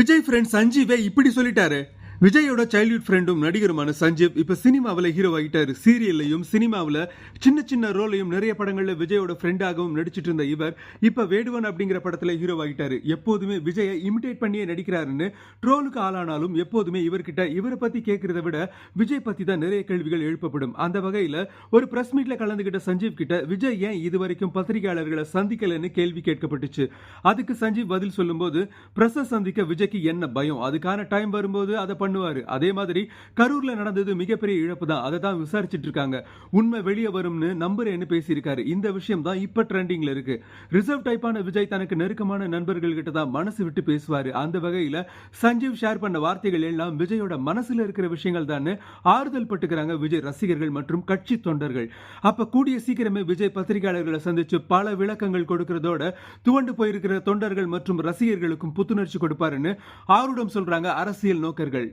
Vijay friend சஞ்சீவே இப்படி சொல்லிட்டாரு. விஜயோட சைல்ட்ஹுட் ஃப்ரெண்டும் நடிகருமான சஞ்சீவ் இப்ப சினிமாவில் ஹீரோ ஆகிட்டாரு. சீரியல்லையும் சினிமாவில் சின்ன சின்ன ரோலையும் நிறைய படங்கள்ல விஜயோட ஃப்ரெண்டாகவும் நடிச்சிட்டு இருந்த இவர் இப்ப வேடுவன் அப்படிங்கிற படத்துல ஹீரோ ஆகிட்டாரு. எப்போதுமே விஜயை இமிடேட் பண்ணியே நடிக்கிறாருன்னு ட்ரோலுக்கு ஆளானாலும் எப்போதுமே இவர்கிட்ட இவரை பத்தி கேட்கறத விட விஜய் பத்தி தான் நிறைய கேள்விகள் எழுப்பப்படும். அந்த வகையில ஒரு பிரஸ் மீட்ல கலந்துகிட்ட சஞ்சீவ் கிட்ட விஜய் ஏன் இதுவரைக்கும் பத்திரிகையாளர்களை சந்திக்கலன்னு கேள்வி கேட்கப்பட்டுச்சு. அதுக்கு சஞ்சீவ் பதில் சொல்லும் போது, பிரஸ் சந்திக்க விஜய்க்கு என்ன பயம், அதுக்கான டைம் வரும்போது அதை பண்ணுவாரு. அதே மாதிரி கரூர்ல நடந்தது மிகப்பெரிய இழப்பு தான், அதை தான் விசாரிச்சுட்டு இருக்காங்க, உண்மை வெளியே வரும்னு நம்புறேன்னு பேசியிருக்காரு. இந்த விஷயம் தான் இப்ப ட்ரெண்டிங்ல இருக்கு. ரிசர்வ் டைப்பான விஜய் தனக்கு நெருக்கமான நண்பர்கள் கிட்ட தான் மனசு விட்டு பேசுவாரு. அந்த வகையில சஞ்சீவ் ஷேர் பண்ண வார்த்தைகள் எல்லாம் விஜயோட மனசுல இருக்கிற விஷயங்கள் தான் ஆறுதல் பட்டுக்கிறாங்க விஜய் ரசிகர்கள் மற்றும் கட்சி தொண்டர்கள். அப்ப கூடிய சீக்கிரமே விஜய் பத்திரிகையாளர்களை சந்திச்சு பல விளக்கங்கள் கொடுக்கிறதோட துவண்டு போயிருக்கிற தொண்டர்கள் மற்றும் ரசிகர்களுக்கும் புத்துணர்ச்சி கொடுப்பாருன்னு ஆருடம் சொல்றாங்க அரசியல் நோக்கர்கள்.